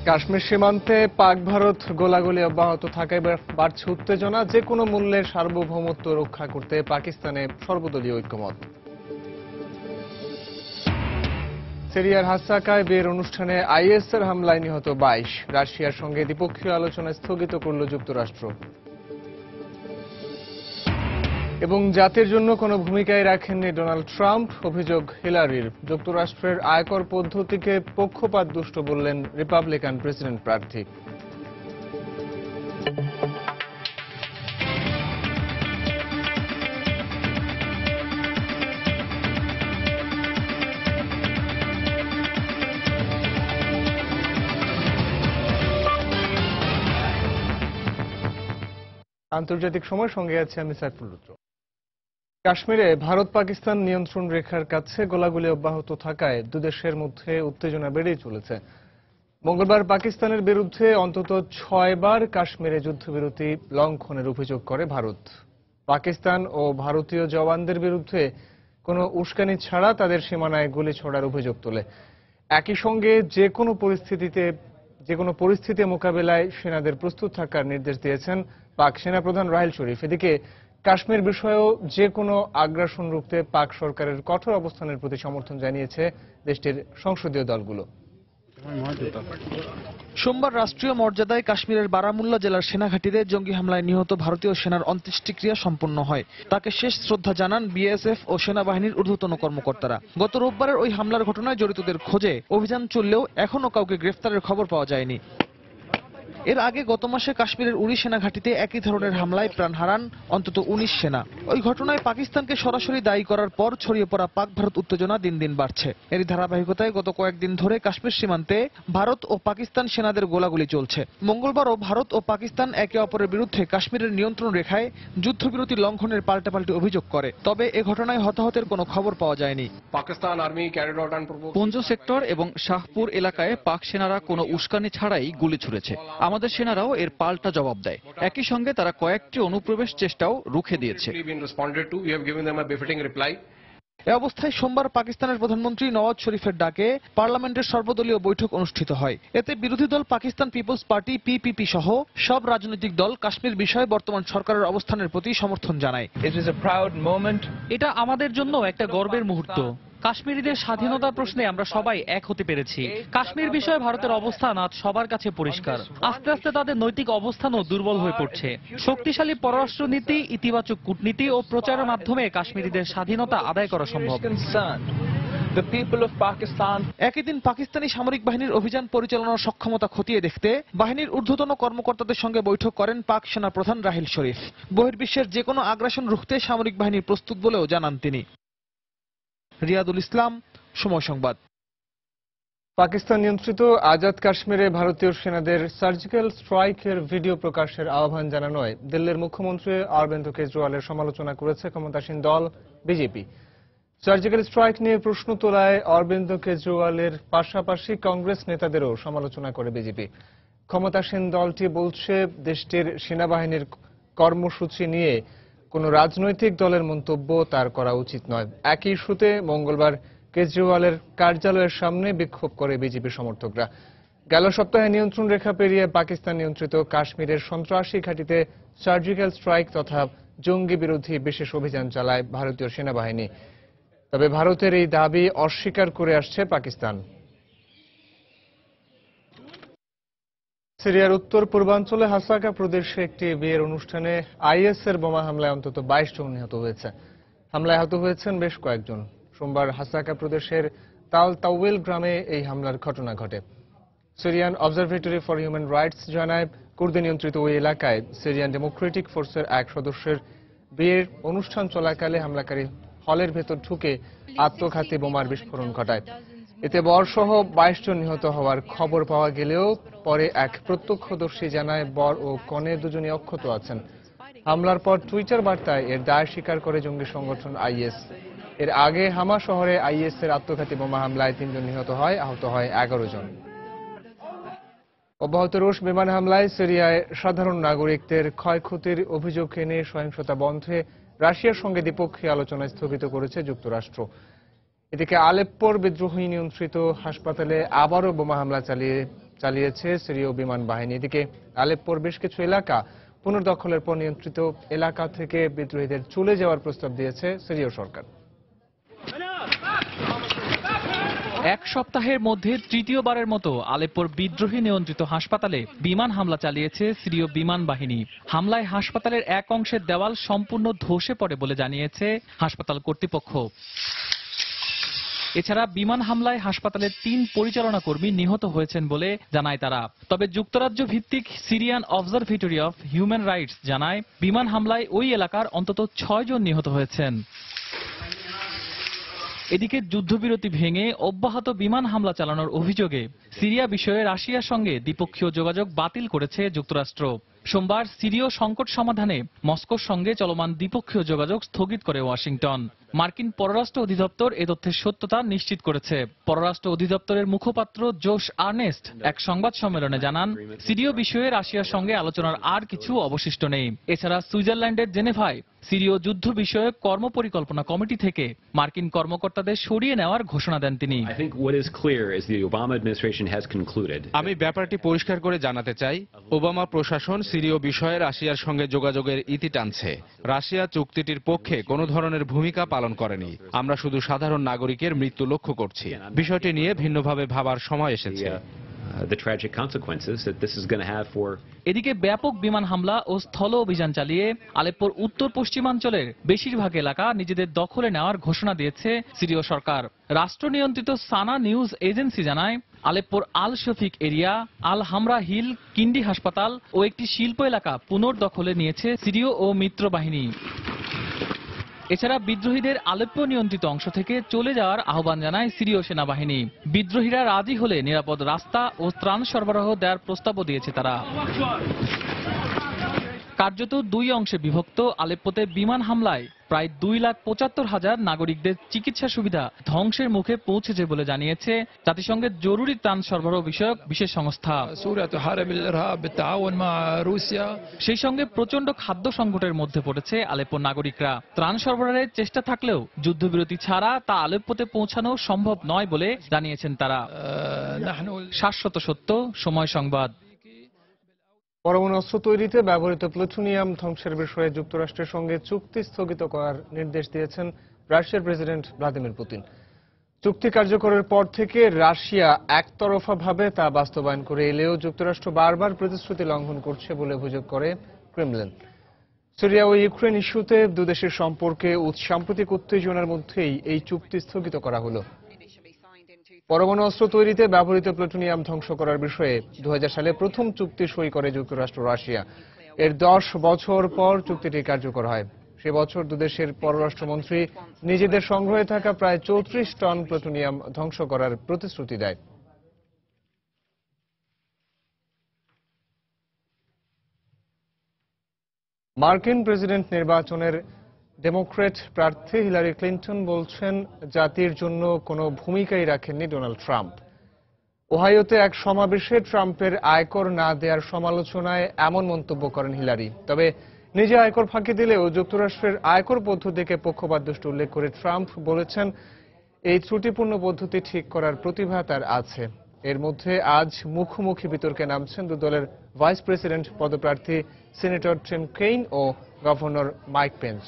কাশ্মীর সীমান্তে পাক ভারত গোলাগুলি অব্যাহত থাকায় বাড়ছে উত্তেজনা। যে কোনো মূল্যে সার্বভৌমত্ব রক্ষা করতে পাকিস্তানে সর্বদলীয় ঐক্যমত। সিরিয়ার হাসাকায় বিয়ের অনুষ্ঠানে আইএসের হামলায় নিহত 22। রাশিয়ার সঙ্গে দ্বিপক্ষীয় আলোচনা স্থগিত করল যুক্তরাষ্ট্র। এবং জাতির জন্য কোনো ভূমিকাই রাখেননি ডোনাল্ড ট্রাম্প, অভিযোগ হিলারির। যুক্তরাষ্ট্রের আয়কর পদ্ধতিকে পক্ষপাতদুষ্ট বললেন রিপাবলিকান প্রেসিডেন্ট প্রার্থী। আন্তর্জাতিক সময় সঙ্গে আছে আমি সাইফুল রুদ্র। কাশ্মীরে ভারত পাকিস্তান নিয়ন্ত্রণ রেখার কাছে গোলাগুলি অব্যাহত থাকায় দুদেশের মধ্যে উত্তেজনা বেড়েই চলেছে। মঙ্গলবার পাকিস্তানের বিরুদ্ধে অন্তত 6 বার কাশ্মীরে যুদ্ধবিরতি লঙ্ঘনের অভিযোগ করে ভারত। পাকিস্তান ও ভারতীয় জওয়ানদের বিরুদ্ধে কোনো উস্কানি ছাড়া তাদের সীমানায় গুলি ছোড়ার অভিযোগ তোলে। একই সঙ্গে যে কোনো পরিস্থিতি মোকাবেলায় সেনাদের প্রস্তুত থাকার নির্দেশ দিয়েছেন পাক সেনাপ্রধান রাহিল শরীফ। এদিকে কাশ্মীর বিষয়েও যে কোনো আগ্রাসন রুখতে পাক সরকারের কঠোর অবস্থানের প্রতি সমর্থন জানিয়েছে দেশটির সংসদীয় দলগুলো। সোমবার রাষ্ট্রীয় মর্যাদায় কাশ্মীরের বারামুল্লা জেলার সেনাঘাঁটিতে জঙ্গি হামলায় নিহত ভারতীয় সেনার অন্ত্যেষ্টিক্রিয়া সম্পন্ন হয়। তাকে শেষ শ্রদ্ধা জানান বিএসএফ ও সেনাবাহিনীর ঊর্ধ্বতন কর্মকর্তারা। গত রোববারের ওই হামলার ঘটনায় জড়িতদের খোঁজে অভিযান চললেও এখনও কাউকে গ্রেফতারের খবর পাওয়া যায়নি। এর আগে গত মাসে কাশ্মীরের উরি সেনাঘাঁটিতে একই ধরনের হামলায় প্রাণ হারান অন্তত 19 সেনা। ওই ঘটনায় পাকিস্তানকে সরাসরি দায়ী করার পর ছড়িয়ে পড়া পাক ভারত উত্তেজনা দিন দিন বাড়ছে। এরই ধারাবাহিকতায় গত কয়েকদিন ধরে কাশ্মীর সীমান্তে ভারত ও পাকিস্তান সেনাদের গোলাগুলি চলছে। মঙ্গলবারও ভারত ও পাকিস্তান একে অপরের বিরুদ্ধে কাশ্মীরের নিয়ন্ত্রণ রেখায় যুদ্ধবিরতি লঙ্ঘনের পাল্টাপাল্টি অভিযোগ করে। তবে এ ঘটনায় হতাহতের কোনো খবর পাওয়া যায়নি। Pakistan army carried out Poonch sector এবং শাহপুর এলাকায় পাক সেনারা কোনো উস্কানি ছাড়াই গুলি ছুড়েছে। আমাদের সেনারাও এর পাল্টা জবাব দেয়। একই সঙ্গে তারা কয়েকটি অনুপ্রবেশ চেষ্টাও রুখে দিয়েছে। এ অবস্থায় সোমবার পাকিস্তানের প্রধানমন্ত্রী নওয়াজ শরীফের ডাকে পার্লামেন্টের সর্বদলীয় বৈঠক অনুষ্ঠিত হয়। এতে বিরোধী দল পাকিস্তান পিপলস পার্টি পিপিপি সহ সব রাজনৈতিক দল কাশ্মীর বিষয়ে বর্তমান সরকারের অবস্থানের প্রতি সমর্থন জানায়। এটা আমাদের জন্য একটা গর্বের মুহূর্ত। কাশ্মীরিদের স্বাধীনতার প্রশ্নে আমরা সবাই এক হতে পেরেছি। কাশ্মীর বিষয়ে ভারতের অবস্থান আজ সবার কাছে পরিষ্কার। আস্তে আস্তে তাদের নৈতিক অবস্থানও দুর্বল হয়ে পড়ছে। শক্তিশালী পররাষ্ট্রনীতি, ইতিবাচক কূটনীতি ও প্রচারের মাধ্যমে কাশ্মীরিদের স্বাধীনতা আদায় করা সম্ভব। একই দিন পাকিস্তানি সামরিক বাহিনীর অভিযান পরিচালনার সক্ষমতা খতিয়ে দেখতে বাহিনীর ঊর্ধ্বতন কর্মকর্তাদের সঙ্গে বৈঠক করেন পাক সেনা প্রধান রাহিল শরীফ। বহির্বিশ্বের যে কোনো আগ্রাসন রুখতে সামরিক বাহিনী প্রস্তুত বলেও জানান তিনি। রিয়াদুল ইসলাম, সময় সংবাদ। পাকিস্তান নিয়ন্ত্রিত আজাদ কাশ্মীরে ভারতীয় সেনাদের সার্জিক্যাল স্ট্রাইকের ভিডিও প্রকাশের আহ্বান জানানোয় দিল্লির মুখ্যমন্ত্রী অরবিন্দ কেজরিওয়ালের সমালোচনা করেছে ক্ষমতাসীন দল বিজেপি। সার্জিক্যাল স্ট্রাইক নিয়ে প্রশ্ন তোলায় অরবিন্দ কেজরিওয়ালের পাশাপাশি কংগ্রেস নেতাদেরও সমালোচনা করে বিজেপি। ক্ষমতাসীন দলটি বলছে দেশটির সেনাবাহিনীর কর্মসূচি নিয়ে কোনো রাজনৈতিক দলের মন্তব্য তার করা উচিত নয়। একই ইস্যুতে মঙ্গলবার কেজরিওয়ালের কার্যালয়ের সামনে বিক্ষোভ করে বিজেপি সমর্থকরা। গেল সপ্তাহে নিয়ন্ত্রণ রেখা পেরিয়ে পাকিস্তান নিয়ন্ত্রিত কাশ্মীরের সন্ত্রাসী ঘাঁটিতে সার্জিক্যাল স্ট্রাইক তথা জঙ্গি বিরোধী বিশেষ অভিযান চালায় ভারতীয় সেনাবাহিনী। তবে ভারতের এই দাবি অস্বীকার করে আসছে পাকিস্তান। সিরিয়ার উত্তর পূর্বাঞ্চলে হাসাকা প্রদেশে একটি বিয়ের অনুষ্ঠানে আইএসের বোমা হামলায় অন্তত 22 জন নিহত হয়েছে। হামলায় আহত হয়েছেন বেশ কয়েকজন। সোমবার হাসাকা প্রদেশের তাল তাওয়েল গ্রামে এই হামলার ঘটনা ঘটে। Syrian observatory for human rights জানায়, কুর্দি নিয়ন্ত্রিত ওই এলাকায় সিরিয়ান ডেমোক্রেটিক ফোর্সের এক সদস্যের বিয়ের অনুষ্ঠান চলাকালে হামলাকারী হলের ভেতর ঢুকে আত্মঘাতী বোমার বিস্ফোরণ ঘটায়। এতে বরসহ 22 জন নিহত হওয়ার খবর পাওয়া গেলেও পরে এক প্রত্যক্ষদর্শী জানায় বর ও কনে দুজনই অক্ষত আছেন। হামলার পর টুইটার বার্তায় এর দায় স্বীকার করে জঙ্গি সংগঠন আইএস। এর আগে হামা শহরে আইএস এর আত্মঘাতী বোমা হামলায় 3 জন নিহত হয়, আহত হয় 11 জন। অব্যাহত রুশ বিমান হামলায় সিরিয়ায় সাধারণ নাগরিকদের ক্ষয়ক্ষতির অভিযোগ এনে সহিংসতা বন্ধে রাশিয়ার সঙ্গে দ্বিপক্ষীয় আলোচনা স্থগিত করেছে যুক্তরাষ্ট্র। এদিকে আলেপ্পোর বিদ্রোহী নিয়ন্ত্রিত হাসপাতালে আবারও বোমা হামলা চালিয়ে চালিয়েছে সিরীয় বিমান বাহিনী। এদিকে আলেপ্পোর বেশ কিছু এলাকা পুনর্দখলের পর নিয়ন্ত্রিত এলাকা থেকে বিদ্রোহীদের চলে যাওয়ার প্রস্তাব দিয়েছে সিরীয় সরকার। এক সপ্তাহের মধ্যে তৃতীয়বারের মতো আলেপ্পোর বিদ্রোহী নিয়ন্ত্রিত হাসপাতালে বিমান হামলা চালিয়েছে সিরীয় বিমান বাহিনী। হামলায় হাসপাতালের এক অংশের দেওয়াল সম্পূর্ণ ধসে পড়ে বলে জানিয়েছে হাসপাতাল কর্তৃপক্ষ। এছাড়া বিমান হামলায় হাসপাতালের 3 পরিচালনা কর্মী নিহত হয়েছেন বলে জানায় তারা। তবে যুক্তরাজ্য ভিত্তিক Syrian observatory of human rights জানায় বিমান হামলায় ওই এলাকার অন্তত 6 জন নিহত হয়েছেন। এদিকে যুদ্ধবিরতি ভেঙে অব্যাহত বিমান হামলা চালানোর অভিযোগে সিরিয়া বিষয়ে রাশিয়ার সঙ্গে দ্বিপক্ষীয় যোগাযোগ বাতিল করেছে যুক্তরাষ্ট্র। সোমবার সিরীয় সংকট সমাধানে মস্কোর সঙ্গে চলমান দ্বিপক্ষীয় যোগাযোগ স্থগিত করে ওয়াশিংটন। মার্কিন পররাষ্ট্র অধিদপ্তর এ তথ্যের সত্যতা নিশ্চিত করেছে। পররাষ্ট্র অধিদপ্তরের মুখপাত্র জোশ আর্নেস্ট এক সংবাদ সম্মেলনে জানান, সিরীয় বিষয়ে রাশিয়ার সঙ্গে আলোচনার আর কিছু অবশিষ্ট নেই। এছাড়া সুইজারল্যান্ডের জেনেভায় সিরীয় যুদ্ধ বিষয়ক কর্মপরিকল্পনা কমিটি থেকে মার্কিন কর্মকর্তাদের সরিয়ে নেওয়ার ঘোষণা দেন তিনি। আমি ব্যাপারটি পরিষ্কার করে জানাতে চাই, ওবামা প্রশাসন সিরীয় বিষয়ে রাশিয়ার সঙ্গে যোগাযোগের ইতি টানছে। রাশিয়া চুক্তিটির পক্ষে কোনো ধরনের ভূমিকা পালন করেনি। আমরা শুধু সাধারণ নাগরিকের মৃত্যু লক্ষ্য করছি। বিষয়টি নিয়ে ভিন্নভাবে ভাবার সময় এসেছে। এদিকে ব্যাপক বিমান হামলা ও স্থল অভিযান চালিয়ে আলেপ্পোর উত্তর পশ্চিমাঞ্চলের বেশিরভাগ এলাকা নিজেদের দখলে নেওয়ার ঘোষণা দিয়েছে সিরীয় সরকার। রাষ্ট্র নিয়ন্ত্রিত সানা নিউজ এজেন্সি জানায়, আলেপ্পোর আল শফিক এরিয়া, আল হামরা হিল, কিন্ডি হাসপাতাল ও একটি শিল্প এলাকা পুনর্দখলে নিয়েছে সিরীয় ও মিত্র বাহিনী। এছাড়া বিদ্রোহীদের আলেপ্পো নিয়ন্ত্রিত অংশ থেকে চলে যাওয়ার আহ্বান জানায় সিরীয় সেনাবাহিনী। বিদ্রোহীরা রাজি হলে নিরাপদ রাস্তা ও ত্রাণ সরবরাহ দেওয়ার প্রস্তাবও দিয়েছে তারা। কার্যত 2 অংশে বিভক্ত আলেপ্পোতে বিমান হামলায় প্রায় 2,75,000 নাগরিকদের চিকিৎসা সুবিধা ধ্বংসের মুখে পৌঁছেছে বলে জানিয়েছে জাতিসংঘের জরুরি ত্রাণ সরবরাহ বিষয়ক বিশেষ সংস্থা। সেই সঙ্গে প্রচন্ড খাদ্য সংকটের মধ্যে পড়েছে আলেপ্পোর নাগরিকরা। ত্রাণ সরবরাহের চেষ্টা থাকলেও যুদ্ধবিরতি ছাড়া তা আলেপ্পোতে পৌঁছানো সম্ভব নয় বলে জানিয়েছেন তারা। শাশ্বত সত্য, সময় সংবাদ। পরমাণু অস্ত্র তৈরিতে ব্যবহৃত প্লুটোনিয়াম ধ্বংসের বিষয়ে যুক্তরাষ্ট্রের সঙ্গে চুক্তি স্থগিত করার নির্দেশ দিয়েছেন রাশিয়ার প্রেসিডেন্ট ভ্লাদিমির পুতিন। চুক্তি কার্যকরের পর থেকে রাশিয়া একতরফাভাবে তা বাস্তবায়ন করে এলেও যুক্তরাষ্ট্র বারবার প্রতিশ্রুতি লঙ্ঘন করছে বলে অভিযোগ করে ক্রেমলিন। সিরিয়া ও ইউক্রেন ইস্যুতে দুদেশের সম্পর্কে সাম্প্রতিক উত্তেজনার মধ্যেই এই চুক্তি স্থগিত করা হলো। পরমাণু অস্ত্র তৈরিতে ব্যবহৃত প্লুটোনিয়াম ধ্বংস করার বিষয়ে 2000 সালে প্রথম চুক্তি সই করে যুক্তরাষ্ট্র রাশিয়া। এর 10 বছর পর চুক্তিটি কার্যকর হয়। সে বছর দুদেশের পররাষ্ট্রমন্ত্রী নিজেদের সংগ্রহে থাকা প্রায় 34 টন প্লুটোনিয়াম ধ্বংস করার প্রতিশ্রুতি দেয়। মার্কিন প্রেসিডেন্ট নির্বাচনের ডেমোক্র্যাট প্রার্থী হিলারি ক্লিন্টন বলছেন, জাতির জন্য কোনো ভূমিকাই রাখেননি ডোনাল্ড ট্রাম্প। ওহাইওতে এক সমাবেশে ট্রাম্পের আয়কর না দেওয়ার সমালোচনায় এমন মন্তব্য করেন হিলারি। তবে নিজে আয়কর ফাঁকি দিলেও যুক্তরাষ্ট্রের আয়কর পদ্ধতিকে পক্ষপাতদুষ্ট উল্লেখ করে ট্রাম্প বলেছেন, এই ত্রুটিপূর্ণ পদ্ধতি ঠিক করার প্রতিভা তার আছে। এর মধ্যে আজ মুখোমুখি বিতর্কে নামছেন দু দলের ভাইস প্রেসিডেন্ট পদপ্রার্থী সিনেটর টিম কেইন ও governor Mike Pence.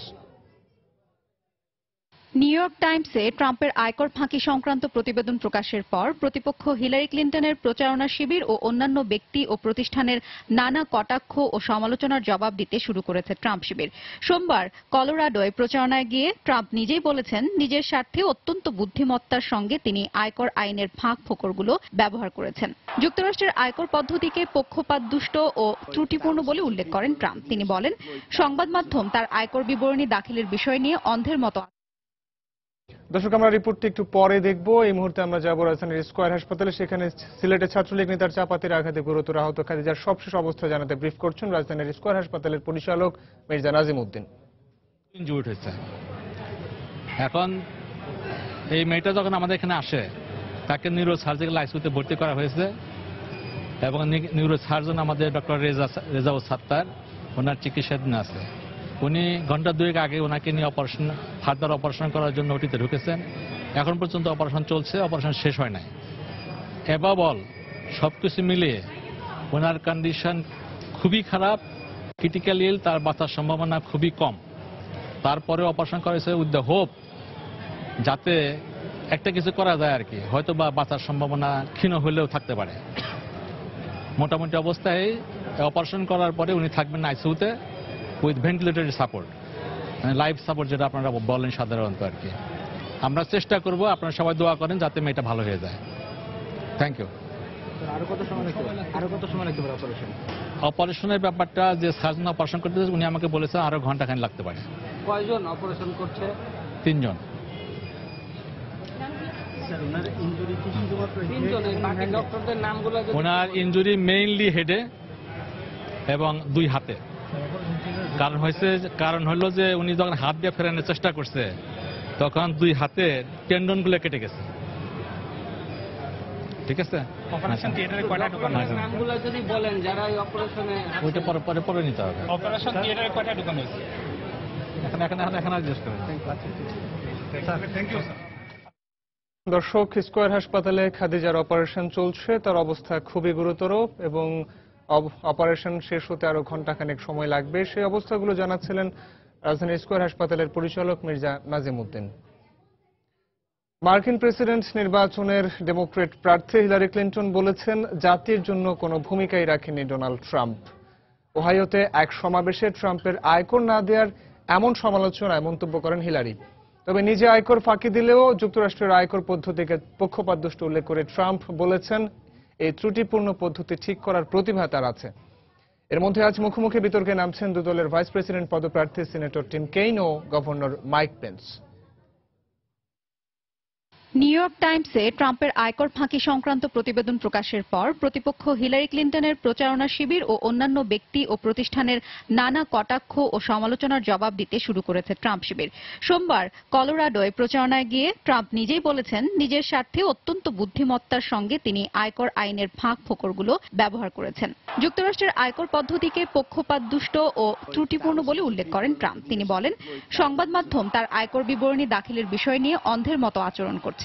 New York টাইমসে ট্রাম্পের আয়কর ফাঁকি সংক্রান্ত প্রতিবেদন প্রকাশের পর প্রতিপক্ষ হিলারি ক্লিন্টনের প্রচারণা শিবির ও অন্যান্য ব্যক্তি ও প্রতিষ্ঠানের নানা কটাক্ষ ও সমালোচনার জবাব দিতে শুরু করেছে ট্রাম্প শিবির। সোমবার কলোরাডোয় প্রচারণায় গিয়ে ট্রাম্প নিজেই বলেছেন, নিজের স্বার্থে অত্যন্ত বুদ্ধিমত্তার সঙ্গে তিনি আয়কর আইনের ফাঁক ফোকরগুলো ব্যবহার করেছেন। যুক্তরাষ্ট্রের আয়কর পদ্ধতিকে পক্ষপাতদুষ্ট ও ত্রুটিপূর্ণ বলে উল্লেখ করেন ট্রাম্প। তিনি বলেন, সংবাদ মাধ্যম তার আয়কর বিবরণী দাখিলের বিষয় নিয়ে অন্ধের মতো। দর্শক, আমরা রিপোর্টটি একটু পরে দেখব। এই মুহূর্তে আমরা যাব রাজধানীর স্কয়ার হাসপাতালে। সেখানে সিলেটের ছাত্রলীগ নেতার চাপাতির আঘাতে গুরুতর আহত খাদিজার সবশেষ অবস্থা জানাতে ব্রিফ করছেন রাজধানীর স্কয়ার হাসপাতালের পরিচালক মির্জা নাজিম উদ্দিন। ইনজুর্ড হয়েছে। এখন এই মেয়েটা যখন আমাদের এখানে আসে, তাকে নিউরো সার্জিক্যাল আইসিইউতে ভর্তি করা হয়েছে এবং নিউরো সার্জন আমাদের ডক্টর রেজাউল সাত্তার, ওনার চিকিৎসাধীন আছে। উনি ঘন্টা 2 আগে ওনাকে নিয়ে ফার্দার অপারেশন করার জন্য ওটিতে ঢুকেছেন। এখন পর্যন্ত অপারেশন চলছে, অপারেশন শেষ হয় নাই। অ্যাবভ অল সবকিছু মিলিয়ে ওনার কন্ডিশন খুবই খারাপ, ক্রিটিক্যাল ইল, তার বাঁচার সম্ভাবনা খুবই কম। তারপরে অপারেশন করেছে উইথ দ্য হোপ যাতে একটা কিছু করা যায় আর কি, হয়তো বা বাঁচার সম্ভাবনা ক্ষীণ হলেও থাকতে পারে। মোটামুটি অবস্থায় অপারেশন করার পরে উনি থাকবেন আইসিইউতে উইথ ভেন্টিলেটরি সাপোর্ট, মানে লাইফ সাপোর্ট যেটা আপনারা বলেন সাধারণত আর কি। আমরা চেষ্টা করব, আপনারা সবাই দোয়া করেন যাতে মেয়েটা ভালো হয়ে যায়। Thank you. অপারেশনের ব্যাপারটা যে সার্জন অপারেশন করতে উনি আমাকে বলেছেন আরো ঘন্টাখানেক লাগতে পারে। কয়জন অপারেশন করছে? 3 জন। বাকি ডক্টরদের নামগুলো যদি ওনার ইনজুরি মেইনলি হেডে এবং 2 হাতে। কারণ হলো যে উনি যখন হাত দিয়ে ফেরানোর চেষ্টা করছে তখন 2 হাতের টেন্ডনগুলো কেটে গেছে। ঠিক আছে, অপারেশন থিয়েটারে কয়টা ঢুকানো হয়েছে? নামগুলো যদি বলেন যারা এই অপারেশনে ওইটা পরে নিতে হবে। অপারেশন থিয়েটারে কয়টা ঢুকানো হয়েছে? এখন জিজ্ঞেস করেন। দর্শক, স্কয়ার হাসপাতালে খাদিজার অপারেশন চলছে, তার অবস্থা খুবই গুরুতর এবং অপারেশন শেষ হতে আরো ঘণ্টাখানেক সময় লাগবে। সেই অবস্থাগুলো জানাচ্ছিলেন রাজধানীর স্কয়ার হাসপাতালের পরিচালক মির্জা নাজিম উদ্দিন। মার্কিন প্রেসিডেন্ট নির্বাচনের ডেমোক্রেট প্রার্থী হিলারি ক্লিন্টন বলেছেন জাতির জন্য কোনো ভূমিকাই রাখেননি ডোনাল্ড ট্রাম্প। ওহাইওতে এক সমাবেশে ট্রাম্পের আয়কর না দেওয়ার এমন সমালোচনায় মন্তব্য করেন হিলারি। তবে নিজে আয়কর ফাঁকি দিলেও যুক্তরাষ্ট্রের আয়কর পদ্ধতিকে পক্ষপাতদুষ্ট উল্লেখ করে ট্রাম্প বলেছেন এই ত্রুটিপূর্ণ পদ্ধতি ঠিক করার প্রতিভা তার আছে। এর মধ্যে আজ মুখোমুখি বিতর্কে নামছেন দু দলের ভাইস প্রেসিডেন্ট পদপ্রার্থী সিনেটর টিম কেইন ও governor Mike Pence. New York টাইমসে ট্রাম্পের আয়কর ফাঁকি সংক্রান্ত প্রতিবেদন প্রকাশের পর প্রতিপক্ষ হিলারি ক্লিন্টনের প্রচারণা শিবির ও অন্যান্য ব্যক্তি ও প্রতিষ্ঠানের নানা কটাক্ষ ও সমালোচনার জবাব দিতে শুরু করেছে ট্রাম্প শিবির। সোমবার কলোরাডোয় প্রচারণায় গিয়ে ট্রাম্প নিজেই বলেছেন নিজের স্বার্থে অত্যন্ত বুদ্ধিমত্তার সঙ্গে তিনি আয়কর আইনের ফাঁক ফোকরগুলো ব্যবহার করেছেন। যুক্তরাষ্ট্রের আয়কর পদ্ধতিকে পক্ষপাতদুষ্ট ও ত্রুটিপূর্ণ বলে উল্লেখ করেন ট্রাম্প। তিনি বলেন সংবাদ মাধ্যম তার আয়কর বিবরণী দাখিলের বিষয় নিয়ে অন্ধের মতো আচরণ করছে।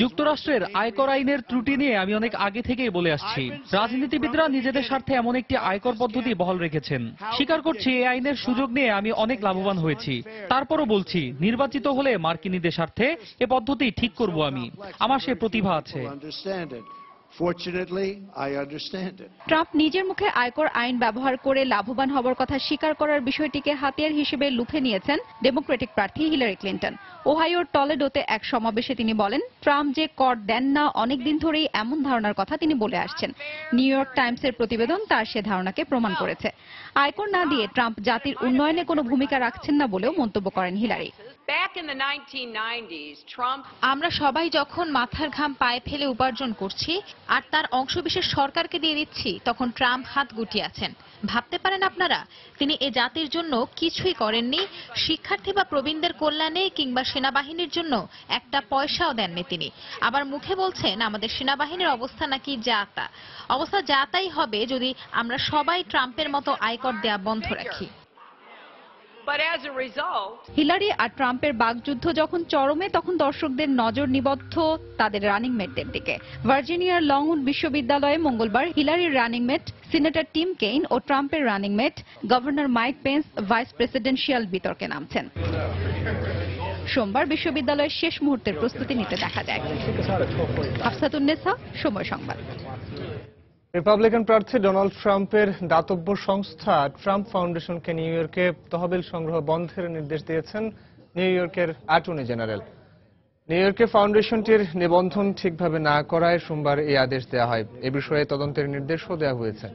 যুক্তরাষ্ট্রের আয়কর আইনের ত্রুটি নিয়ে আমি অনেক আগে থেকেই বলে আসছি। রাজনীতিবিদরা নিজেদের স্বার্থে এমন একটি আয়কর পদ্ধতি বহাল রেখেছেন। স্বীকার করছি এই আইনের সুযোগ নিয়ে আমি অনেক লাভবান হয়েছি। তারপরও বলছি নির্বাচিত হলে মার্কিনীদের স্বার্থে এ পদ্ধতি ঠিক করব আমি। আমার সে প্রতিভা আছে। ট্রাম্প নিজের মুখে আয়কর আইন ব্যবহার করে লাভবান হবার কথা স্বীকার করার বিষয়টিকে হাতিয়ার হিসেবে লুফে নিয়েছেন ডেমোক্রেটিক প্রার্থী হিলারি ক্লিন্টন। ওহাইওর টলেডোতে এক সমাবেশে তিনি বলেন ট্রাম্প যে কর দেন না অনেকদিন ধরেই এমন ধারণার কথা তিনি বলে আসছেন। নিউ ইয়র্ক টাইমসের প্রতিবেদন তার সে ধারণাকে প্রমাণ করেছে। আয়কর না দিয়ে ট্রাম্প জাতির উন্নয়নে কোনো ভূমিকা রাখছেন না বলেও মন্তব্য করেন হিলারি। আমরা সবাই যখন মাথার ঘাম পায়ে ফেলে উপার্জন করছি আর তার অংশবিশেষ সরকারকে দিয়ে দিচ্ছি তখন ট্রাম্প হাত গুটিয়ে আছেন। ভাবতে পারেন আপনারা তিনি এ জাতির জন্য কিছুই করেননি, শিক্ষার্থী বা প্রবীণদের কল্যাণে কিংবা সেনাবাহিনীর জন্য একটা পয়সাও দেননি তিনি। আবার মুখে বলছেন আমাদের সেনাবাহিনীর অবস্থা নাকি যা তা। অবস্থা যা তাই হবে যদি আমরা সবাই ট্রাম্পের মতো আয়কর দেয়া বন্ধ রাখি। হিলারি আর ট্রাম্পের বাকযুদ্ধ যখন চরমে তখন দর্শকদের নজর নিবদ্ধ তাদের রানিং মেটদের দিকে। ভার্জিনিয়ার লংউড বিশ্ববিদ্যালয়ে মঙ্গলবার হিলারির running mate senator Tim Kaine ও ট্রাম্পের running mate governor Mike Pence vice presidential বিতর্কে নামছেন। সোমবার বিশ্ববিদ্যালয়ের শেষ মুহূর্তের প্রস্তুতি নিতে দেখা যায়। হাফসাতুন্নেসা, সময় সংবাদ। রিপাবলিকান প্রার্থী ডোনাল্ড ট্রাম্পের দাতব্য সংস্থা ট্রাম্প ফাউন্ডেশনকে নিউ ইয়র্কে তহবিল সংগ্রহ বন্ধের নির্দেশ দিয়েছেন নিউ ইয়র্কের অ্যাটর্নি জেনারেল। নিউ ইয়র্কে ফাউন্ডেশনটির নিবন্ধন ঠিকভাবে না করায় সোমবার এই আদেশ দেওয়া হয়। এ বিষয়ে তদন্তের নির্দেশও দেওয়া হয়েছে।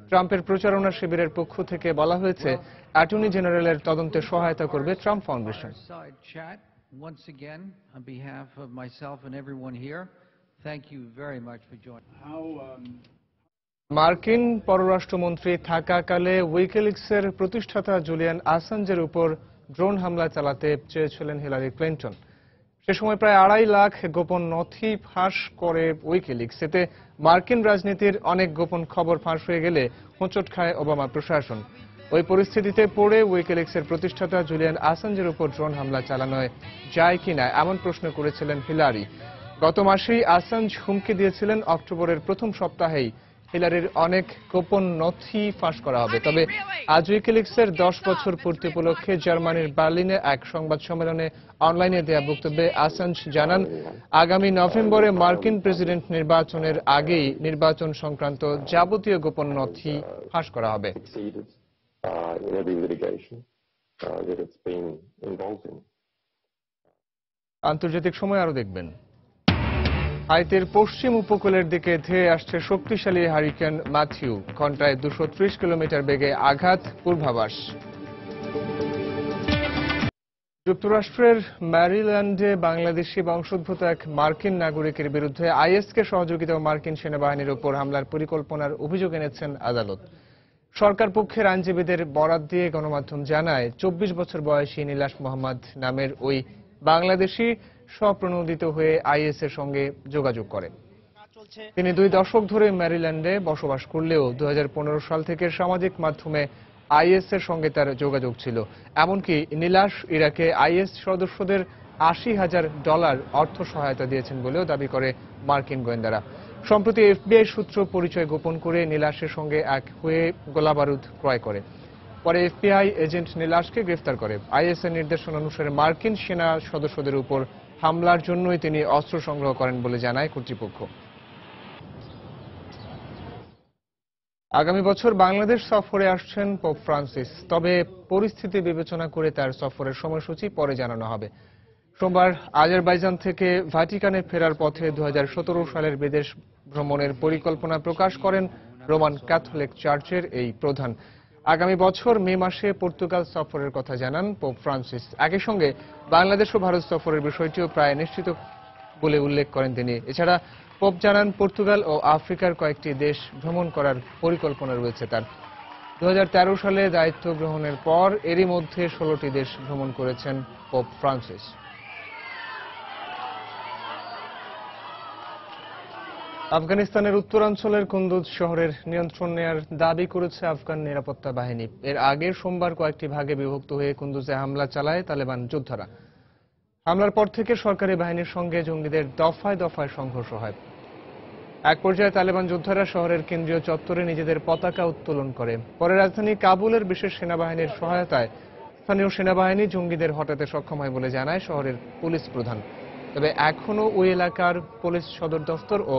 ট্রাম্পের প্রচারণা শিবিরের পক্ষ থেকে বলা হয়েছে অ্যাটর্নি জেনারেলের তদন্তে সহায়তা করবে ট্রাম্প ফাউন্ডেশন। মার্কিন পররাষ্ট্রমন্ত্রী থাকাকালে উইকিলিক্সের প্রতিষ্ঠাতা জুলিয়ান আসাঞ্জের উপর ড্রোন হামলা চালাতে চেয়েছিলেন হিলারি ক্লিন্টন। সে সময় প্রায় 2.5 লাখ গোপন নথি ফাঁস করে উইকিলিক্স। এতে মার্কিন রাজনীতির অনেক গোপন খবর ফাঁস হয়ে গেলে হোঁচট খায় ওবামা প্রশাসন। ওই পরিস্থিতিতে পড়ে উইকিলিক্সের প্রতিষ্ঠাতা জুলিয়ান আসাঞ্জের উপর ড্রোন হামলা চালানো যায় কিনা এমন প্রশ্ন করেছিলেন হিলারি। গত মাসেই আসাঞ্জ হুমকি দিয়েছিলেন অক্টোবরের প্রথম সপ্তাহেই হিলারির অনেক গোপন নথি ফাঁস করা হবে। তবে আজ উইকিলিক্সের 10 বছর পূর্তি উপলক্ষে জার্মানির বার্লিনে এক সংবাদ সম্মেলনে অনলাইনে দেয়া বক্তব্যে আসাঞ্জ জানান, আগামী নভেম্বরে মার্কিন প্রেসিডেন্ট নির্বাচনের আগেই নির্বাচন সংক্রান্ত যাবতীয় গোপন নথি ফাঁস করা হবে। আন্তর্জাতিক সময় আরো দেখবেন। হাইতির পশ্চিম উপকূলের দিকে ধেয়ে আসছে শক্তিশালী হারিকেন ম্যাথিউ, ঘন্টায় 230 কিলোমিটার বেগে আঘাত পূর্বাভাস। যুক্তরাষ্ট্রের ম্যারিল্যান্ডে বাংলাদেশি বংশোদ্ভূত এক মার্কিন নাগরিকের বিরুদ্ধে আইএসকে সহযোগিতা ও মার্কিন সেনাবাহিনীর উপর হামলার পরিকল্পনার অভিযোগ এনেছেন আদালত। সরকার পক্ষের আইনজীবীদের বরাত দিয়ে গণমাধ্যম জানায়, 24 বছর বয়সী নীলাশ মোহাম্মদ নামের ওই বাংলাদেশি স্বপ্রণোদিত হয়ে আইএস এর সঙ্গে যোগাযোগ করে। তিনি 2 দশক ধরে ম্যারিল্যান্ডে বসবাস করলেও 2015 সাল থেকে সামাজিক মাধ্যমে আইএস এর সঙ্গে তার যোগাযোগ ছিল। এমনকি নীলাশ ইরাকে আইএস সদস্যদের $80,000 অর্থ সহায়তা দিয়েছেন বলেও দাবি করে মার্কিন গোয়েন্দারা। সম্প্রতি এফবিআই সূত্র পরিচয় গোপন করে নীলাশের সঙ্গে এক হয়ে গোলাবারুদ ক্রয় করে। পরে এফবিআই এজেন্ট নীলাশকে গ্রেফতার করে। আইএস এর নির্দেশনা অনুসারে মার্কিন সেনা সদস্যদের উপর হামলার জন্যই তিনি অস্ত্র সংগ্রহ করেন বলে জানায় কর্তৃপক্ষ। আগামী বছর বাংলাদেশ সফরে আসছেন পোপ ফ্রান্সিস, তবে পরিস্থিতি বিবেচনা করে তার সফরের সময়সূচি পরে জানানো হবে। সোমবার আজারবাইজান থেকে ভ্যাটিকানে ফেরার পথে 2017 সালের বিদেশ ভ্রমণের পরিকল্পনা প্রকাশ করেন রোমান ক্যাথলিক চার্চের এই প্রধান। আগামী বছর মে মাসে পর্তুগাল সফরের কথা জানান পোপ ফ্রান্সিস। একই সঙ্গে বাংলাদেশ ও ভারত সফরের বিষয়টিও প্রায় নিশ্চিত বলে উল্লেখ করেন তিনি। এছাড়া পোপ জানান, পর্তুগাল ও আফ্রিকার কয়েকটি দেশ ভ্রমণ করার পরিকল্পনা রয়েছে তার। 2013 সালে দায়িত্ব গ্রহণের পর এরই মধ্যে 16টি দেশ ভ্রমণ করেছেন পোপ ফ্রান্সিস। আফগানিস্তানের উত্তরাঞ্চলের কুন্দুজ শহরের নিয়ন্ত্রণ নেয়ার দাবি করেছে আফগান নিরাপত্তা বাহিনী। এর আগে সোমবার কয়েকটি ভাগে বিভক্ত হয়ে কুন্দুজে হামলা চালায় তালেবান যোদ্ধারা। হামলার পর থেকে সরকারি বাহিনীর সঙ্গে জঙ্গিদের দফায় দফায় সংঘর্ষ হয়। এক পর্যায়ে তালেবান যোদ্ধারা শহরের কেন্দ্রীয় চত্বরে নিজেদের পতাকা উত্তোলন করে। পরে রাজধানী কাবুলের বিশেষ সেনাবাহিনীর সহায়তায় স্থানীয় সেনাবাহিনী জঙ্গিদের হটাতে সক্ষম হয় বলে জানায় শহরের পুলিশ প্রধান। তবে এখনও ওই এলাকার পুলিশ সদর দফতর ও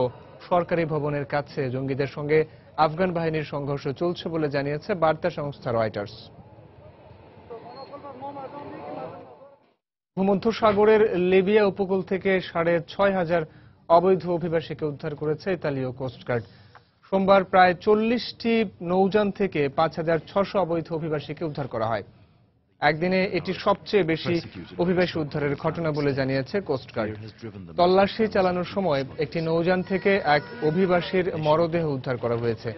সরকারি ভবনের কাছে জঙ্গিদের সঙ্গে আফগান বাহিনীর সংঘর্ষ চলছে বলে জানিয়েছে বার্তা সংস্থা রয়টার্স। ভূমধ্যসাগরের লিবিয়া উপকূল থেকে 6,500 অবৈধ অভিবাসীকে উদ্ধার করেছে ইতালীয় কোস্টগার্ড। সোমবার প্রায় 40টি নৌযান থেকে 5,600 অবৈধ অভিবাসীকে উদ্ধার করা হয়। একদিনে এটি সবচেয়ে বেশি অভিবাসী উদ্ধারের ঘটনা বলে জানিয়েছে কোস্টগার্ড। তল্লাশি চালানোর সময় একটি নৌযান থেকে এক অভিবাসীর মরদেহ উদ্ধার করা হয়েছে।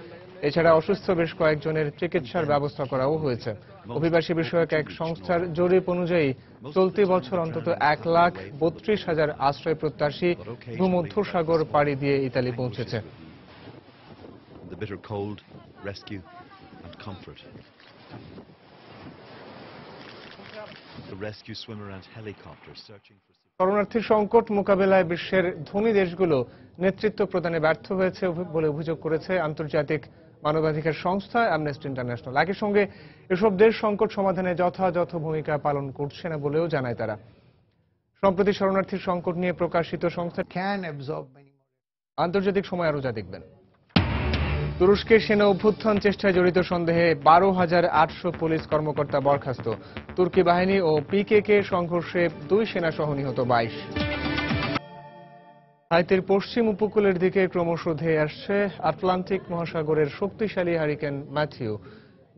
এছাড়া অসুস্থ বেশ কয়েকজনের চিকিৎসার ব্যবস্থা করাও হয়েছে। অভিবাসী বিষয়ক এক সংস্থার জরিপ অনুযায়ী চলতি বছর অন্তত 1,32,000 আশ্রয় প্রত্যাশী ভূমধ্যসাগর পাড়ি দিয়ে ইতালি পৌঁছেছে। শরণার্থী সংকট মোকাবেলায় বিশ্বের ধনী দেশগুলো নেতৃত্ব প্রদানে ব্যর্থ হয়েছে বলে অভিযোগ করেছে আন্তর্জাতিক মানবাধিকার সংস্থা অ্যামনেস্টি ইন্টারন্যাশনাল। একই সঙ্গে এসব দেশ সংকট সমাধানে যথাযথ ভূমিকা পালন করছে না বলেও জানায় তারা। সম্প্রতি শরণার্থীর সংকট নিয়ে প্রকাশিত সংস্থা আন্তর্জাতিক সময় আরো যা দেখবেন। তুরস্কে সেনা অভ্যুত্থান চেষ্টায় জড়িত সন্দেহে 12,800 পুলিশ কর্মকর্তা বরখাস্ত। তুর্কি বাহিনী ও পিকেকে সংঘর্ষে 2 সেনা সহ নিহত 22। হাইতির পশ্চিম উপকূলের দিকে ক্রমশ ধেয়ে আসছে আটলান্টিক মহাসাগরের শক্তিশালী হারিকেন ম্যাথিউ।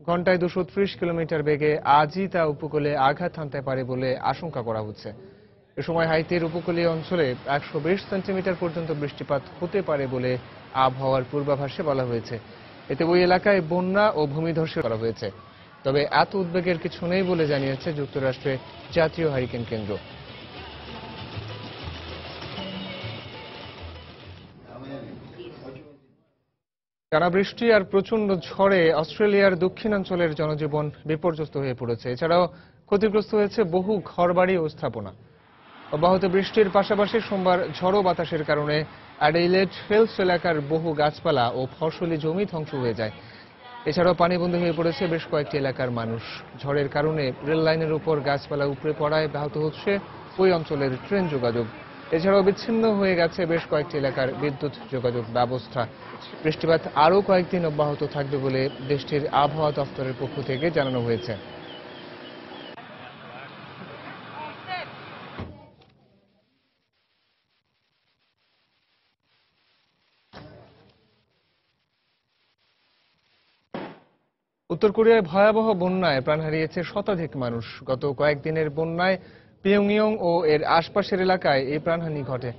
ঘন্টায় 230 কিলোমিটার বেগে আজই তা উপকূলে আঘাত হানতে পারে বলে আশঙ্কা করা হচ্ছে। এ সময় হাইতির উপকূলীয় অঞ্চলে 120 সেন্টিমিটার পর্যন্ত বৃষ্টিপাত হতে পারে বলে আবহাওয়ার পূর্বাভাসে বলা হয়েছে। এতে ওই এলাকায় বন্যা ও ভূমিধস করা হয়েছে। তবে এত উদ্বেগের কিছু নেই বলে জানিয়েছে যুক্তরাষ্ট্রের জাতীয় হারিকেন কেন্দ্র। টানা বৃষ্টি আর প্রচন্ড ঝড়ে অস্ট্রেলিয়ার দক্ষিণাঞ্চলের জনজীবন বিপর্যস্ত হয়ে পড়েছে। এছাড়াও ক্ষতিগ্রস্ত হয়েছে বহু ঘরবাড়ি ও স্থাপনা। অব্যাহত বৃষ্টির পাশাপাশি সোমবার ঝড়ো বাতাসের কারণে অ্যাডিলেড হিলস এলাকার বহু গাছপালা ও ফসলি জমি ধ্বংস হয়ে যায়। এছাড়াও পানিবন্দী হয়ে পড়েছে বেশ কয়েকটি এলাকার মানুষ। ঝড়ের কারণে রেল লাইনের উপর গাছপালা উপড়ে পড়ায় ব্যাহত হচ্ছে ওই অঞ্চলের ট্রেন যোগাযোগ। এছাড়াও বিচ্ছিন্ন হয়ে গেছে বেশ কয়েকটি এলাকার বিদ্যুৎ যোগাযোগ ব্যবস্থা। বৃষ্টিপাত আরও কয়েকদিন অব্যাহত থাকবে বলে দেশটির আবহাওয়া দফতরের পক্ষ থেকে জানানো হয়েছে। উত্তর কোরিয়ায় ভয়াবহ বন্যায় প্রাণ হারিয়েছে শতাধিক মানুষ। গত কয়েকদিনের বন্যায় পিয়ংইয়ং ও এর আশপাশের এলাকায় এই প্রাণহানি ঘটে।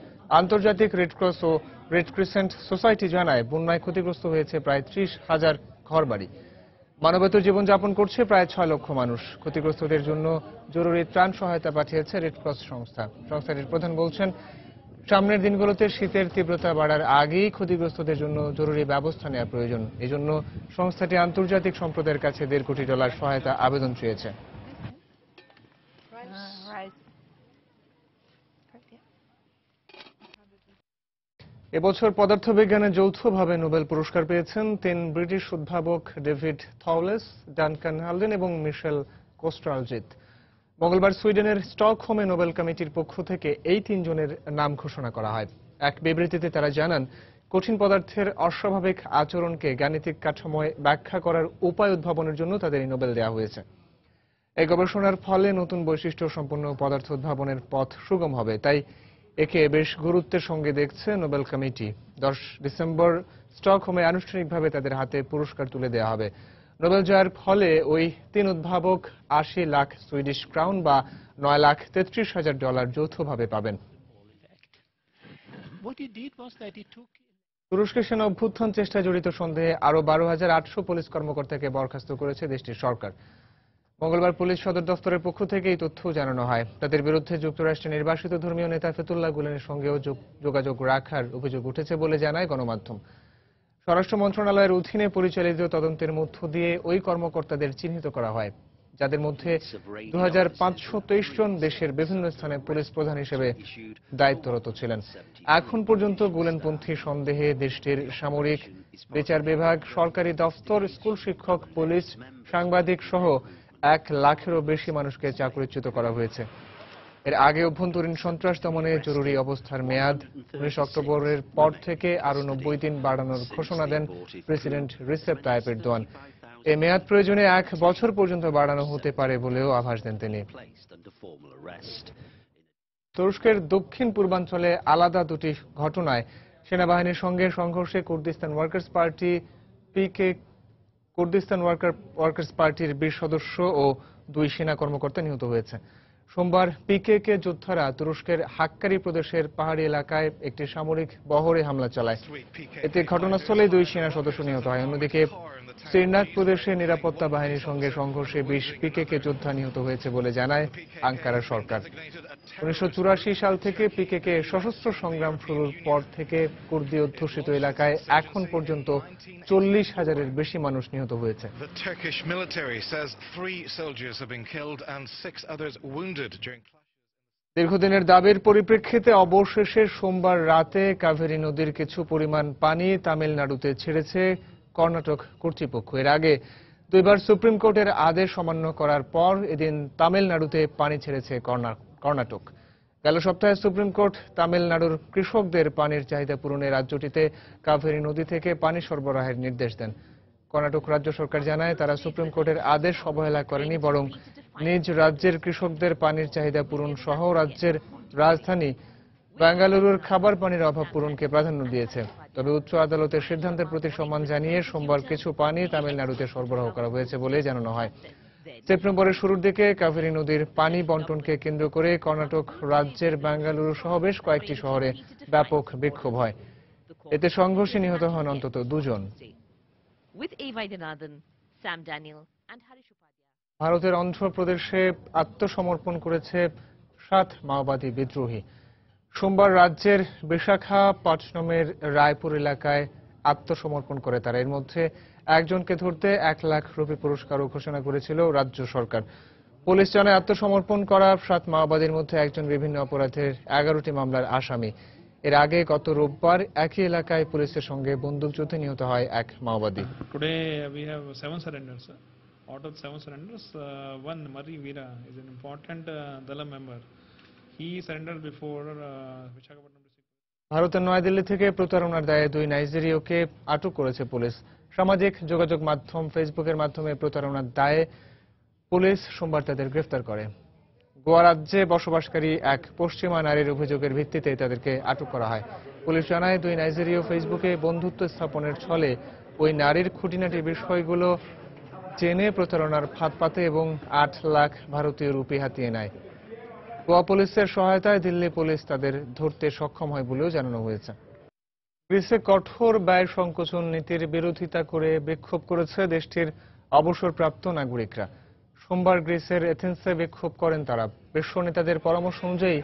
আন্তর্জাতিক রেডক্রস ও রেড ক্রিসেন্ট সোসাইটি জানায় বন্যায় ক্ষতিগ্রস্ত হয়েছে প্রায় 30,000 ঘরবাড়ি। মানবেতর জীবনযাপন করছে প্রায় 6 লক্ষ মানুষ। ক্ষতিগ্রস্তদের জন্য জরুরি ত্রাণ সহায়তা পাঠিয়েছে রেডক্রস সংস্থা। সংস্থাটির প্রধান বলছেন, সামনের দিনগুলোতে শীতের তীব্রতা বাড়ার আগেই ক্ষতিগ্রস্তদের জন্য জরুরি ব্যবস্থা নেওয়া প্রয়োজন। এজন্য সংস্থাটি আন্তর্জাতিক সম্প্রদায়ের কাছে $1.5 কোটি সহায়তা আবেদন চেয়েছে। এবছর পদার্থবিজ্ঞানে যৌথভাবে নোবেল পুরস্কার পেয়েছেন 3 ব্রিটিশ উদ্ভাবক ডেভিড থলেস, ডানকান হালডেন এবং মিশেল কোস্টালজিত। মঙ্গলবার সুইডেনের স্টকহোমে নোবেল কমিটির পক্ষ থেকে এই 3 জনের নাম ঘোষণা করা হয়। এক বিবৃতিতে তারা জানান, কঠিন পদার্থের অস্বাভাবিক আচরণকে গাণিতিক কাঠামোয় ব্যাখ্যা করার উপায় উদ্ভাবনের জন্য তাদের এই নোবেল দেওয়া হয়েছে। এই গবেষণার ফলে নতুন বৈশিষ্ট্য সম্পন্ন পদার্থ উদ্ভাবনের পথ সুগম হবে, তাই একে বেশ গুরুত্বের সঙ্গে দেখছে নোবেল কমিটি। 10 ডিসেম্বর স্টকহোমে আনুষ্ঠানিকভাবে তাদের হাতে পুরস্কার তুলে দেওয়া হবে। নোবেল জয়ের ফলে ওই 3 উদ্ভাবক 80 লাখ সুইডিশ ক্রাউন বা $9,33,000 যৌথভাবে পাবেন। তুরস্কের সেনা অভ্যুত্থান চেষ্টায় জড়িত সন্দেহে আরও 12,800 পুলিশ কর্মকর্তাকে বরখাস্ত করেছে দেশটির সরকার। মঙ্গলবার পুলিশ সদর দফতরের পক্ষ থেকে এই তথ্য জানানো হয়। তাদের বিরুদ্ধে যুক্তরাষ্ট্রের নির্বাসিত ধর্মীয় নেতা ফেতুল্লাহ গুলেনের সঙ্গেও যোগাযোগ রাখার অভিযোগ উঠেছে বলে জানায় গণমাধ্যম। স্বরাষ্ট্র মন্ত্রণালয়ের অধীনে পরিচালিত তদন্তের মধ্য দিয়ে ওই কর্মকর্তাদের চিহ্নিত করা হয়, যাদের মধ্যে 2523 জন দেশের বিভিন্ন স্থানে পুলিশ প্রধান হিসেবে দায়িত্বরত ছিলেন। এখন পর্যন্ত গুলেনপন্থী সন্দেহে দেশটির সামরিক, বিচার বিভাগ, সরকারি দফতর, স্কুল শিক্ষক, পুলিশ, সাংবাদিক সহ 1 লাখেরও বেশি মানুষকে চাকরিচ্যুত করা হয়েছে। এর আগে অভ্যন্তরীণ সন্ত্রাস দমনে জরুরি অবস্থার মেয়াদ 19 অক্টোবরের পর থেকে আরও 90 দিন বাড়ানোর ঘোষণা দেন প্রেসিডেন্ট রিসেপ তাইপ এরদোয়ান। এই মেয়াদ প্রয়োজনে 1 বছর পর্যন্ত বাড়ানো হতে পারে বলেও আভাস দেন তিনি। তুরস্কের দক্ষিণ পূর্বাঞ্চলে আলাদা 2টি ঘটনায় সেনাবাহিনীর সঙ্গে সংঘর্ষে কুর্দিস্তান ওয়ার্কার্স পার্টির 20 সদস্য ও 2 সেনা কর্মকর্তা নিহত হয়েছে। সোমবার পিকেকে যোদ্ধারা তুরস্কের হাক্কারি প্রদেশের পাহাড়ি এলাকায় একটি সামরিক বহরে হামলা চালায়। এতে ঘটনাস্থলে 2 সেনা সদস্য নিহত হয়। অন্যদিকে সিরনাক প্রদেশে নিরাপত্তা বাহিনীর সঙ্গে সংঘর্ষে 20 পিকেকে যোদ্ধা নিহত হয়েছে বলে জানায় আঙ্কারা সরকার। 1984 সাল থেকে পিকেকে সশস্ত্র সংগ্রাম শুরুর পর থেকে কুর্দি অধ্যুষিত এলাকায় এখন পর্যন্ত 40,000-এর বেশি মানুষ নিহত হয়েছে। দীর্ঘদিনের দাবির পরিপ্রেক্ষিতে অবশেষে সোমবার রাতে কাভেরী নদীর কিছু পরিমাণ পানি তামিলনাড়ুতে ছেড়েছে কর্ণাটক কর্তৃপক্ষ। এর আগে 2 বার সুপ্রিম কোর্টের আদেশ অমান্য করার পর এদিন তামিলনাড়ুতে পানি ছেড়েছে কর্ণাটক। গেল সপ্তাহে সুপ্রিম কোর্ট তামিলনাড়ুর কৃষকদের পানির চাহিদা পূরণে রাজ্যটিতে কাভেরী নদী থেকে পানি সরবরাহের নির্দেশ দেন। কর্ণাটক রাজ্য সরকার জানায়, তারা সুপ্রিম কোর্টের আদেশ অবহেলা করেনি, বরং নিজ রাজ্যের কৃষকদের পানির চাহিদা পূরণ সহ রাজ্যের রাজধানী বেঙ্গালুরুর খাবার পানির অভাব পূরণকে প্রাধান্য দিয়েছে। তবে উচ্চ আদালতের সিদ্ধান্তের প্রতি সম্মান জানিয়ে সোমবার কিছু পানি তামিলনাড়ুতে সরবরাহ করা হয়েছে বলে জানানো হয়। সেপ্টেম্বরের শুরুর দিকে কাভেরী নদীর পানি বন্টনকে কেন্দ্র করে কর্ণাটক রাজ্যের বেঙ্গালুরু সহ বেশ কয়েকটি শহরে ব্যাপক বিক্ষোভ হয়। এতে সংঘর্ষে নিহত হন অন্তত 2 জন। ভারতের অন্ধ্রপ্রদেশে আত্মসমর্পণ করেছে 7 মাওবাদী বিদ্রোহী। সোমবার রাজ্যের বিশাখাপট্টনমের রায়পুর এলাকায় আত্মসমর্পণ করে তারা। এর মধ্যে একজনকে ধরতে 1 লাখ রুপি পুরস্কারও ঘোষণা করেছিল রাজ্য সরকার। পুলিশ জানায় আত্মসমর্পণ করা 7 মাওবাদীর মধ্যে একজন বিভিন্ন অপরাধের 11টি মামলার আসামি। এর আগে গত রোববার একই এলাকায় পুলিশের সঙ্গে বন্দুকযুদ্ধে নিহত হয় এক মাওবাদী। Today we have 7 surrenders. Out of 7 surrenders, one Murray Veera is an important Dala member. He surrendered before Visakhapatnam district. ভারতের নয়াদিল্লি থেকে প্রতারণার দায়ে 2 নাইজেরীয়কে আটক করেছে পুলিশ। সামাজিক যোগাযোগ মাধ্যম ফেসবুকের মাধ্যমে প্রতারণার দায়ে পুলিশ সোমবার তাদের গ্রেফতার করে। গোয়া রাজ্যে বসবাসকারী এক পশ্চিমা নারীর অভিযোগের ভিত্তিতে তাদেরকে আটক করা হয়। পুলিশ জানায় 2 নাইজেরীয় ফেসবুকে বন্ধুত্ব স্থাপনের ছলে ওই নারীর খুঁটিনাটি বিষয়গুলো জেনে প্রতারণার ফাঁদ পাতে এবং 8 লাখ ভারতীয় রুপি হাতিয়ে নেয়। গোয়া পুলিশের সহায়তায় দিল্লি পুলিশ তাদের ধরতে সক্ষম হয় বলেও জানানো হয়েছে। গ্রিসে কঠোর ব্যয় সংকোচন নীতির বিরোধিতা করে বিক্ষোভ করেছে দেশটির অবসরপ্রাপ্ত নাগরিকরা। সোমবার গ্রিসের এথেন্সে বিক্ষোভ করেন তারা। বিশ্ব নেতাদের পরামর্শ অনুযায়ী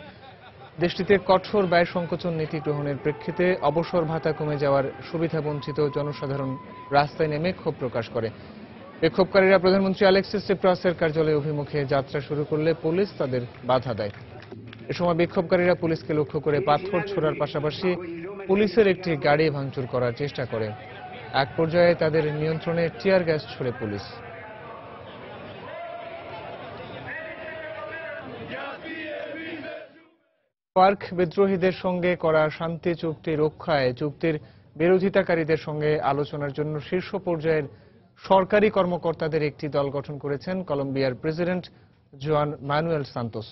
দেশটিতে কঠোর ব্যয় সংকোচন নীতি গ্রহণের প্রেক্ষিতে অবসর ভাতা কমে যাওয়ার সুবিধাবঞ্চিত জনসাধারণ রাস্তায় নেমে ক্ষোভ প্রকাশ করে। বিক্ষোভকারীরা প্রধানমন্ত্রী অ্যালেক্সিস সিপ্রাসের কার্যালয় অভিমুখে যাত্রা শুরু করলে পুলিশ তাদের বাধা দেয়। এ সময় বিক্ষোভকারীরা পুলিশকে লক্ষ্য করে পাথর ছোড়ার পাশাপাশি পুলিশের একটি গাড়ি ভাঙচুর করার চেষ্টা করে। এক পর্যায়ে তাদের নিয়ন্ত্রণে টিয়ার গ্যাস ছোড়ে পুলিশ। পার্ক বিদ্রোহীদের সঙ্গে করা শান্তি চুক্তি রক্ষায় চুক্তির বিরোধিতাকারীদের সঙ্গে আলোচনার জন্য শীর্ষ পর্যায়ের সরকারি কর্মকর্তাদের একটি দল গঠন করেছেন কলম্বিয়ার প্রেসিডেন্ট জুয়ান ম্যানুয়েল সান্তোস।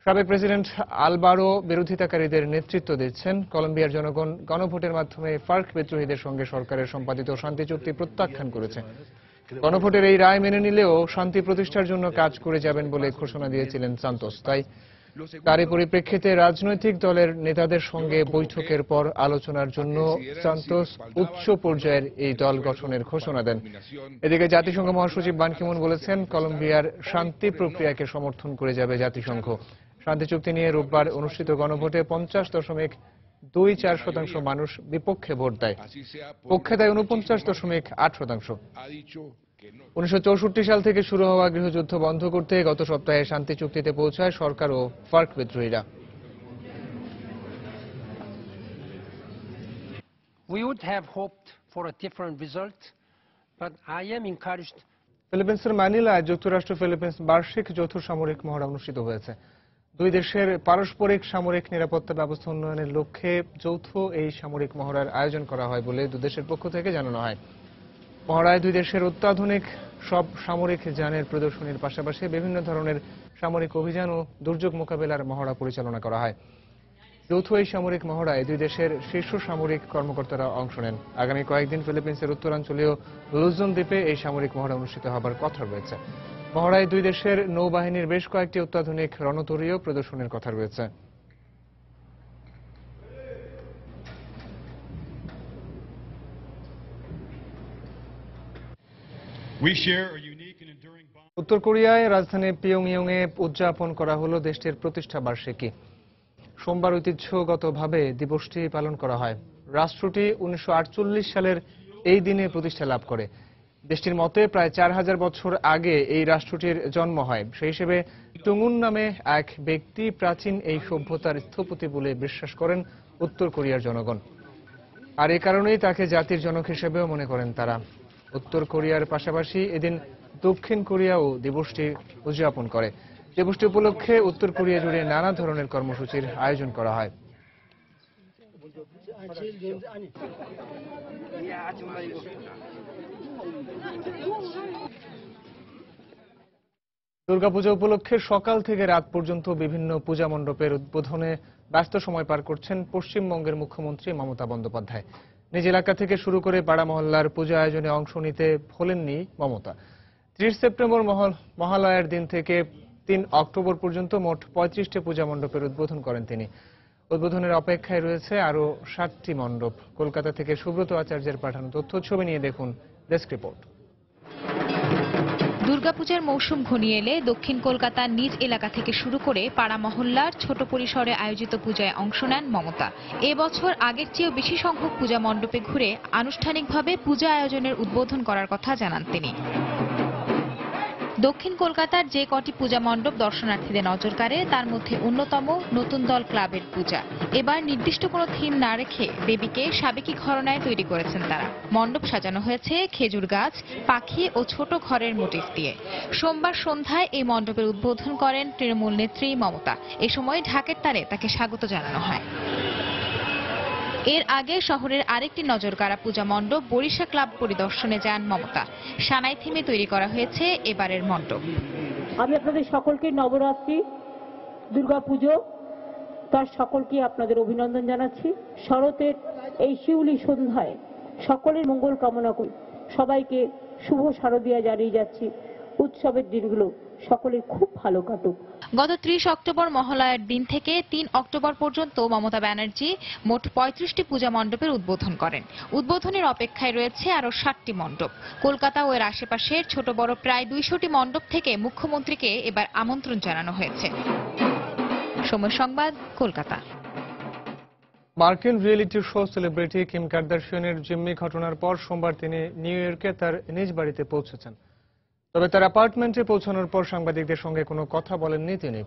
সাবেক প্রেসিডেন্ট আলভারো বিরোধিতাকারীদের নেতৃত্ব দিচ্ছেন। কলম্বিয়ার জনগণ গণভোটের মাধ্যমে ফার্ক বিদ্রোহীদের সঙ্গে সরকারের সম্পাদিত শান্তি চুক্তি প্রত্যাখ্যান করেছে। গণভোটের এই রায় মেনে নিলেও শান্তি প্রতিষ্ঠার জন্য কাজ করে যাবেন বলে ঘোষণা দিয়েছিলেন সান্তোস। তাই তারই পরিপ্রেক্ষিতে রাজনৈতিক দলের নেতাদের সঙ্গে বৈঠকের পর আলোচনার জন্য সান্তোস উচ্চ পর্যায়ের এই দল গঠনের ঘোষণা দেন। এদিকে জাতিসংঘ মহাসচিব বান কি মুন বলেছেন, কলম্বিয়ার শান্তি প্রক্রিয়াকে সমর্থন করে যাবে জাতিসংঘ। শান্তি চুক্তি নিয়ে রোববার অনুষ্ঠিত গণভোটে 50.24% মানুষ বিপক্ষে ভোট দেয়। পক্ষে দেয় 49.8%। 1964 সাল থেকে শুরু হওয়া গৃহযুদ্ধ বন্ধ করতে গত সপ্তাহে শান্তি চুক্তিতে পৌঁছায় সরকার ও ফার্ক বিদ্রোহীরা। We would have hoped for a different result, but I am encouraged. ফিলিপিন্সের ম্যানিলায় যুক্তরাষ্ট্র ফিলিপিন্স বার্ষিক যৌথ সামরিক মহড়া অনুষ্ঠিত হয়েছে। 2 দেশের পারস্পরিক সামরিক নিরাপত্তা ব্যবস্থা উন্নয়নের লক্ষ্যে যৌথ এই সামরিক মহড়ার আয়োজন করা হয় বলে 2 দেশের পক্ষ থেকে জানানো হয়। মহড়ায় 2 দেশের অত্যাধুনিক সব সামরিক যানের প্রদর্শনীর পাশাপাশি বিভিন্ন ধরনের সামরিক অভিযান ও দুর্যোগ মোকাবেলার মহড়া পরিচালনা করা হয়। যৌথ এই সামরিক মহড়ায় 2 দেশের শীর্ষ সামরিক কর্মকর্তারা অংশ নেন। আগামী কয়েকদিন ফিলিপিন্সের উত্তরাঞ্চলীয় লুজন দ্বীপে এই সামরিক মহড়া অনুষ্ঠিত হবার কথা রয়েছে। মহড়ায় 2 দেশের নৌবাহিনীর বেশ কয়েকটি অত্যাধুনিক রণতরীয় প্রদর্শনের কথা রয়েছে। উত্তর কোরিয়ায় রাজধানী পিয়ংইয়ংয়ে উদযাপন করা হলো দেশটির প্রতিষ্ঠা বার্ষিকী। সোমবার ঐতিহ্যগতভাবে দিবসটি পালন করা হয়। রাষ্ট্রটি 1948 সালের এই দিনে প্রতিষ্ঠা লাভ করে। দেশটির মতে প্রায় 4000 বছর আগে এই রাষ্ট্রটির জন্ম হয়। সেই হিসেবে টুঙ্গুন নামে এক ব্যক্তি প্রাচীন এই সভ্যতার স্থপতি বলে বিশ্বাস করেন উত্তর কোরিয়ার জনগণ। আর এ কারণেই তাকে জাতির জনক হিসেবেও মনে করেন তারা। উত্তর কোরিয়ার পাশাপাশি এদিন দক্ষিণ কোরিয়াও দিবসটি উদযাপন করে। দিবসটি উপলক্ষে উত্তর কোরিয়া জুড়ে নানা ধরনের কর্মসূচির আয়োজন করা হয়। দুর্গাপূজা উপলক্ষে সকাল থেকে রাত পর্যন্ত বিভিন্ন পূজা মণ্ডপের উদ্বোধনে ব্যস্ত সময় পার করছেন পশ্চিমবঙ্গের মুখ্যমন্ত্রী মমতা বন্দ্যোপাধ্যায়। নিজ এলাকা থেকে শুরু করে পাড়া মহল্লার পূজা আয়োজনে অংশ নিতে ভোলেননি মমতা। 30 সেপ্টেম্বর মহালয়ার দিন থেকে 3 অক্টোবর পর্যন্ত মোট 35টি পূজা মণ্ডপের উদ্বোধন করেন তিনি। উদ্বোধনের অপেক্ষায় রয়েছে আরও 60টি মণ্ডপ। কলকাতা থেকে সুব্রত আচার্যের পাঠানো তথ্য ছবি নিয়ে দেখুন ডেস্ক রিপোর্ট। দুর্গাপূজার মৌসুম ঘনিয়ে এলে দক্ষিণ কলকাতার নিজ এলাকা থেকে শুরু করে পাড়া মহল্লার ছোট পরিসরে আয়োজিত পূজায় অংশ নেন মমতা। এবছর আগের চেয়েও বেশি সংখ্যক পূজা মণ্ডপে ঘুরে আনুষ্ঠানিকভাবে পূজা আয়োজনের উদ্বোধন করার কথা জানান তিনি। দক্ষিণ কলকাতার যে কটি পূজা মণ্ডপ দর্শনার্থীদের নজর কাড়ে তার মধ্যে অন্যতম নতুন দল ক্লাবের পূজা। এবার নির্দিষ্ট কোনো থিম না রেখে দেবীকে সাবেকি ঘরানায় তৈরি করেছেন তারা। মণ্ডপ সাজানো হয়েছে খেজুর গাছ, পাখি ও ছোট ঘরের মোটিফ দিয়ে। সোমবার সন্ধ্যায় এই মণ্ডপের উদ্বোধন করেন তৃণমূল নেত্রী মমতা। এ সময় ঢাকের তারে তাকে স্বাগত জানানো হয়। এর আগে শহরের আরেকটি নজরকাড়া পূজা মণ্ডপ বরিশা ক্লাব পরিদর্শনে যান মমতা। সানাই থিমে তৈরি করা হয়েছে এবারের মণ্ডপ। আমি আপনাদের সকলকে নবরাত্রি, দুর্গাপুজো, তার সকলকে আপনাদের অভিনন্দন জানাচ্ছি। শরতের এই শিউলি সন্ধ্যায় সকলের মঙ্গল কামনা করি। সবাইকে শুভ শারদীয়া জানিয়ে যাচ্ছি। উৎসবের দিনগুলো সকলের খুব ভালো কাটুক। গত 30 অক্টোবর মহালয়ার দিন থেকে 3 অক্টোবর পর্যন্ত মমতা ব্যানার্জি মোট 35টি পূজা মণ্ডপের উদ্বোধন করেন। উদ্বোধনের অপেক্ষায় রয়েছে আরো 60টি মণ্ডপ। কলকাতা ও এর আশেপাশের ছোট বড় প্রায় 200টি মণ্ডপ থেকে মুখ্যমন্ত্রীকে এবার আমন্ত্রণ জানানো হয়েছে। সময় সংবাদ, কলকাতা। মার্কিন রিয়েলিটি শো সেলিব্রিটি কিম কার্দাশিয়ানের জিম্মি ঘটনার পর সোমবার তিনি নিউ ইয়র্কে তার নিজ বাড়িতে পৌঁছেছেন। তবে তার অ্যাপার্টমেন্টে পৌঁছানোর পর সাংবাদিকদের সঙ্গে কোনো কথা বলেননি তিনি।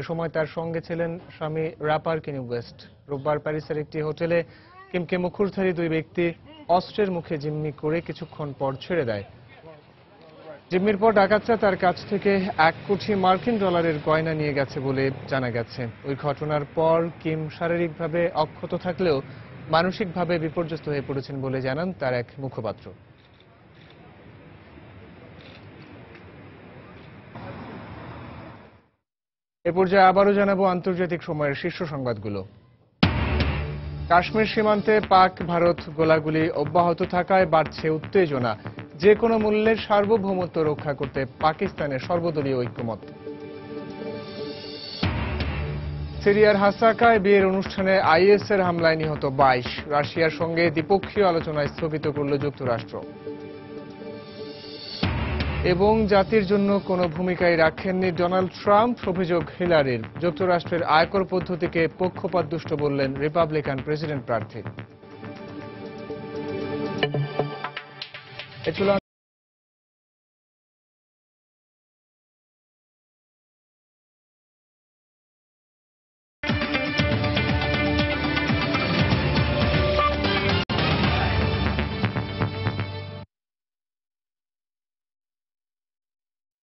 এ সময় তার সঙ্গে ছিলেন স্বামী র্যাপার কেনি ওয়েস্ট। রোববার প্যারিসের একটি হোটেলে কিমকে মুখোশধারী দুই ব্যক্তি অস্ত্রের মুখে জিম্মি করে কিছুক্ষণ পর ছেড়ে দেয়। জিম্মির পর ডাকাতরা তার কাছ থেকে $1 কোটি মার্কিন গয়না নিয়ে গেছে বলে জানা গেছে। ওই ঘটনার পর কিম শারীরিকভাবে অক্ষত থাকলেও মানসিকভাবে বিপর্যস্ত হয়ে পড়েছেন বলে জানান তার এক মুখপাত্র। এ পর্যায়ে আবারও জানাবো আন্তর্জাতিক সময়ের শীর্ষ সংবাদগুলো। কাশ্মীর সীমান্তে পাক ভারত গোলাগুলি অব্যাহত থাকায় বাড়ছে উত্তেজনা। যে কোনো মূল্যে সার্বভৌমত্ব রক্ষা করতে পাকিস্তানের সর্বদলীয় ঐক্যমত। সিরিয়ার হাসাকায় বিয়ের অনুষ্ঠানে আইএসের হামলায় নিহত 22। রাশিয়ার সঙ্গে দ্বিপক্ষীয় আলোচনায় স্থগিত করল যুক্তরাষ্ট্র। এবং জাতির জন্য কোনো ভূমিকাই রাখেননি ডোনাল্ড ট্রাম্প, অভিযোগ হিলারির। যুক্তরাষ্ট্রের আয়কর পদ্ধতিকে পক্ষপাতদুষ্ট বললেন রিপাবলিকান প্রেসিডেন্ট প্রার্থী।